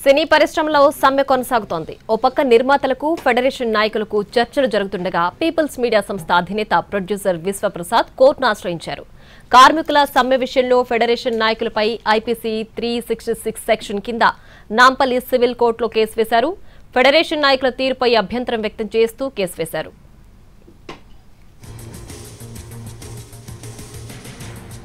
సినీ పరిశ్రమలో సమ్మె కొనసాగుతోంది. ఓ పక్క నిర్మాతలకు ఫెడరేషన్ నాయకులకు చర్చలు జరుగుతుండగా పీపుల్స్ మీడియా సంస్థ అధినేత ప్రొడ్యూసర్ విశ్వప్రసాద్ కోర్టును ఆశ్రయించారు. కార్మికుల సమ్మె విషయంలో ఫెడరేషన్ నాయకులపై ఐపీసీ 366 సెక్షన్ కింద నాంపల్లి సివిల్ కోర్టులో కేసు వేశారు. ఫెడరేషన్ నాయకుల తీరుపై అభ్యంతరం వ్యక్తం చేస్తూ కేసు వేశారు.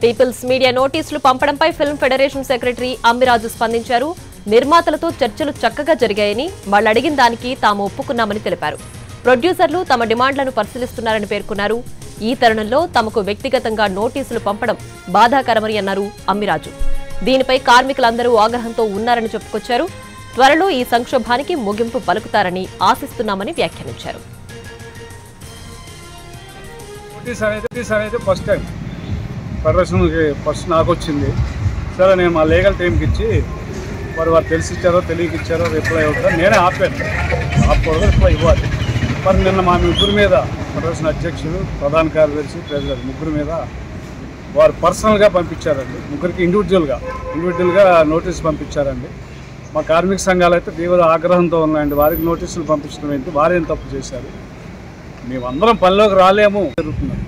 పీపుల్స్ మీడియా నోటీసులు పంపడంపై ఫిల్మ్ ఫెడరేషన్ సెక్రటరీ అమ్మిరాజు స్పందించారు. నిర్మాతలతో చర్చలు చక్కగా జరిగాయని, వాళ్ళు అడిగిన దానికి తాము ఒప్పుకున్నామని తెలిపారు. ప్రొడ్యూసర్లు తమ డిమాండ్లను పరిశీలిస్తున్నారని పేర్కొన్నారు. ఈ తరుణంలో తమకు వ్యక్తిగతంగా నోటీసులు పంపడం బాధాకరమని అన్నారు అమ్మిరాజు. దీనిపై కార్మికులందరూ ఆగ్రహంతో ఉన్నారని చెప్పుకొచ్చారు. త్వరలో ఈ సంక్షోభానికి ముగింపు పలుకుతారని ఆశిస్తున్నామని వ్యాఖ్యానించారు. ఫెడరేషన్కి ఫస్ట్ నాకు వచ్చింది. సరే, నేను మా లీగల్ టీంకి ఇచ్చి వారు తెలిసిచ్చారో తెలియకిచ్చారో రిప్లై అవుతారు. నేనే ఆపాను, ఆపకూడదు, రిప్లై ఇవ్వాలి. మరి నిన్న మా ముగ్గురు మీద ఫెడరేషన్ అధ్యక్షుడు, ప్రధాన కార్యదర్శి, ప్రెసిడెంట్ ముగ్గురు మీద వారు పర్సనల్గా పంపించారండి. ముగ్గురికి ఇండివిజువల్గా నోటీసు పంపించారండి. మా కార్మిక సంఘాలు అయితే తీవ్ర ఆగ్రహంతో ఉన్నాయండి. వారికి నోటీసులు పంపించడం ఏంటి, వారేం తప్పు చేశారు, మేమందరం పనిలోకి రాలేము జరుగుతున్నాం.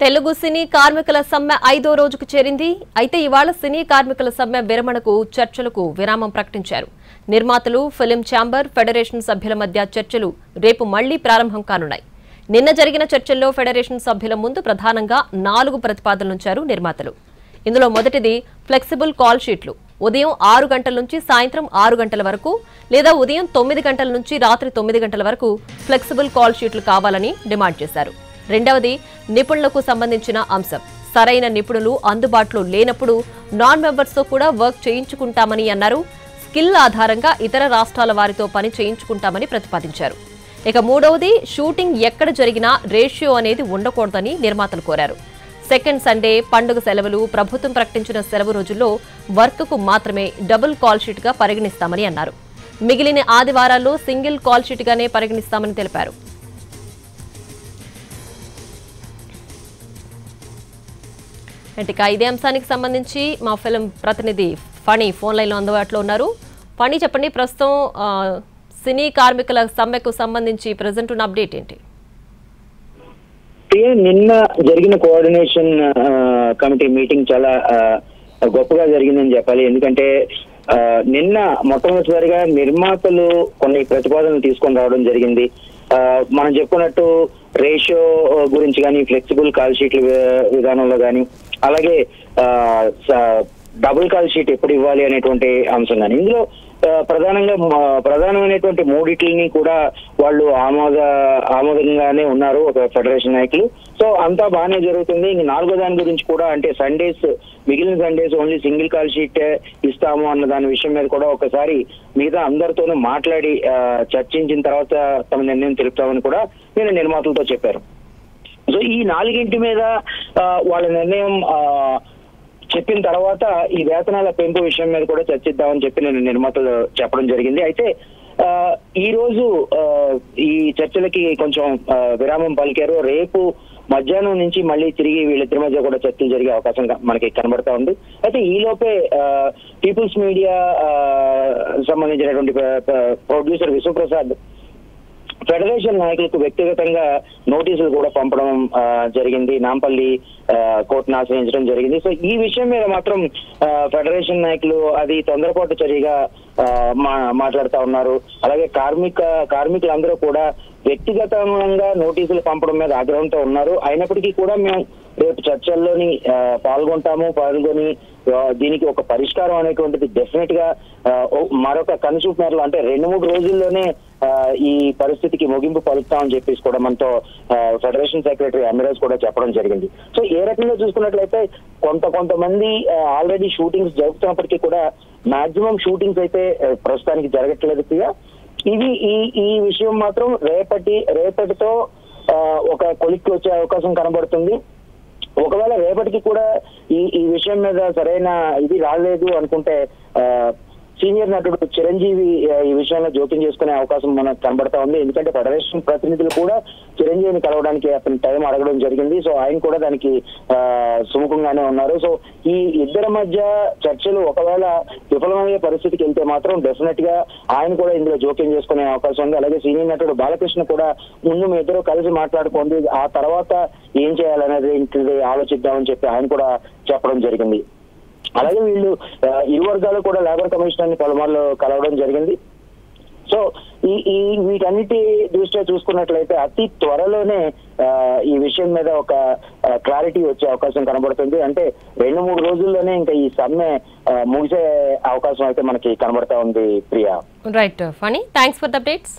తెలుగు సినీ కార్మికుల సమ్మె 5వ రోజుకు చేరింది. అయితే ఇవాళ సినీ కార్మికుల సమ్మె విరమణకు చర్చలకు విరామం ప్రకటించారు. నిర్మాతలు, ఫిలిం ఛాంబర్, ఫెడరేషన్ సభ్యుల మధ్య చర్చలు రేపు మళ్లీ ప్రారంభం కానున్నాయి. నిన్న జరిగిన చర్చల్లో ఫెడరేషన్ సభ్యుల ముందు ప్రధానంగా 4 ప్రతిపాదనలుంచారు నిర్మాతలు. ఇందులో మొదటిది ఫ్లెక్సిబుల్ కాల్ షీట్లు. ఉదయం 6 గంటల నుంచి సాయంత్రం 6 గంటల వరకు, లేదా ఉదయం 9 గంటల నుంచి రాత్రి 9 గంటల వరకు ఫ్లెక్సిబుల్ కాల్ షీట్లు కావాలని డిమాండ్ చేశారు. రెండవది నిపుణులకు సంబంధించిన అంశం. సరైన నిపుణులు అందుబాటులో లేనప్పుడు నాన్ మెంబర్స్తో కూడా వర్క్ చేయించుకుంటామని అన్నారు. స్కిల్ ఆధారంగా ఇతర రాష్ట్రాల వారితో పని చేయించుకుంటామని ప్రతిపాదించారు. ఇక మూడవది షూటింగ్ ఎక్కడ జరిగినా రేషియో అనేది ఉండకూడదని నిర్మాతలు కోరారు. సెకండ్ సండే, పండుగ సెలవులు, ప్రభుత్వం ప్రకటించిన సెలవు రోజుల్లో వర్క్కు మాత్రమే డబుల్ కాల్ షీట్గా పరిగణిస్తామని అన్నారు. మిగిలిన ఆదివారాల్లో సింగిల్ కాల్ షీట్గానే పరిగణిస్తామని తెలిపారు. ఇక ఇదే అంశానికి సంబంధించి మా ఫిల్మ్ ప్రతినిధి ఫణి ఫోన్ లైన్లో అందుబాటులో ఉన్నారు. ఫణి, చెప్పండి, ప్రస్తుతం సినీ కార్మికుల సమ్మెకు సంబంధించి ప్రజెంట్ ఉన్న అప్డేట్ ఏంటి? నిన్న జరిగిన కోఆర్డినేషన్ కమిటీ మీటింగ్ చాలా గొప్పగా జరిగిందని చెప్పాలి. ఎందుకంటే నిన్న మొట్టమొదటిసారిగా నిర్మాతలు కొన్ని ప్రతిపాదనలు తీసుకొని రావడం జరిగింది. మనం చెప్పుకున్నట్టు రేషియో గురించి కానీ, ఫ్లెక్సిబుల్ కాల్ షీట్ల విధానంలో కానీ, అలాగే డబుల్ కాల్ షీట్ ఎప్పుడు ఇవ్వాలి అనేటువంటి అంశం కానీ, ఇందులో ప్రధానమైనటువంటి మూడిట్లని కూడా వాళ్ళు ఆమోదంగానే ఉన్నారు ఒక ఫెడరేషన్ నాయకులు. సో అంతా బాగానే జరుగుతుంది. ఇంక 4వ దాని గురించి కూడా, అంటే సండేస్, మిగిలిన Sundays only single call sheet ఇస్తాము అన్న దాని విషయం మీద కూడా ఒకసారి మిగతా అందరితోనూ మాట్లాడి చర్చించిన తర్వాత తమ నిర్ణయం తెలుపుతామని కూడా నేను నిర్మాతలతో చెప్పారు. సో ఈ 4గింటి మీద వాళ్ళ నిర్ణయం చెప్పిన తర్వాత ఈ వేతనాల పెంపు విషయం మీద కూడా చర్చిద్దామని చెప్పి నేను నిర్మాతలు చెప్పడం జరిగింది. అయితే ఈ రోజు ఈ చర్చలకి కొంచెం విరామం పలికారు. రేపు మధ్యాహ్నం నుంచి మళ్ళీ తిరిగి వీళ్ళిద్దరి మధ్య కూడా చర్చలు జరిగే అవకాశం మనకి కనబడతా ఉంది. అయితే ఈ లోపే పీపుల్స్ మీడియా సంబంధించినటువంటి ప్రొడ్యూసర్ విశ్వప్రసాద్ ఫెడరేషన్ నాయకులకు వ్యక్తిగతంగా నోటీసులు కూడా పంపడం జరిగింది. నాంపల్లి కోర్టును ఆశ్రయించడం జరిగింది. సో ఈ విషయం మీద మాత్రం ఫెడరేషన్ నాయకులు అది తొందరపాటు చర్యగా మాట్లాడుతూ ఉన్నారు. అలాగే కార్మికులందరూ కూడా వ్యక్తిగతంగా నోటీసులు పంపడం మీద ఆగ్రహంతో ఉన్నారు. అయినప్పటికీ కూడా మేము రేపు చర్చల్లోని పాల్గొని దీనికి ఒక పరిష్కారం అనేటువంటిది డెఫినెట్ గా మరొక కనుచూపు మేరలో, అంటే 2-3 రోజుల్లోనే ఈ పరిస్థితికి ముగింపు పలుకుతామని చెప్పేసి కూడా మనతో ఫెడరేషన్ సెక్రటరీ అమ్మిరాజ్ కూడా చెప్పడం జరిగింది. సో ఏ రకంగా చూసుకున్నట్లయితే కొంతమంది ఆల్రెడీ షూటింగ్స్ జరుగుతున్నప్పటికీ కూడా మాక్సిమం షూటింగ్స్ అయితే ప్రస్తుతానికి జరగట్లేదు. ఇది ఈ విషయం మాత్రం రేపటితో ఒక కొలిక్కి వచ్చే అవకాశం కనబడుతుంది. ఒకవేళ రేపటికి కూడా ఈ విషయం మీద సరైన ఇది రాలేదు అనుకుంటే సీనియర్ నటుడు చిరంజీవి ఈ విషయంలో జోక్యం చేసుకునే అవకాశం మనకు కనబడతా ఉంది. ఎందుకంటే ఫెడరేషన్ ప్రతినిధులు కూడా చిరంజీవిని కలవడానికి అతని టైం అడగడం జరిగింది. సో ఆయన కూడా దానికి సుముఖంగానే ఉన్నారు. సో ఈ ఇద్దరి మధ్య చర్చలు ఒకవేళ విఫలమయ్యే పరిస్థితికి వెళ్తే మాత్రం డెఫినెట్ గా ఆయన కూడా ఇందులో జోక్యం చేసుకునే అవకాశం ఉంది. అలాగే సీనియర్ నటుడు బాలకృష్ణ కూడా ముందు మీ ఇద్దరు కలిసి మాట్లాడుకోండి, ఆ తర్వాత ఏం చేయాలనేది ఆలోచిద్దామని చెప్పి ఆయన కూడా చెప్పడం జరిగింది. అలాగే వీళ్ళు ఇరు వర్గాలు కూడా లేబర్ కమిషనర్ ని పలుమార్లు కలవడం జరిగింది. సో ఈ వీటన్నిటి దృష్ట్యా చూసుకున్నట్లయితే అతి త్వరలోనే ఈ విషయం మీద ఒక క్లారిటీ వచ్చే అవకాశం కనబడుతుంది. అంటే 2-3 రోజుల్లోనే ఇంకా ఈ సమ్మె ముగిసే అవకాశం అయితే మనకి కనబడతా ఉంది. Priya. Right Phani, thanks for the updates.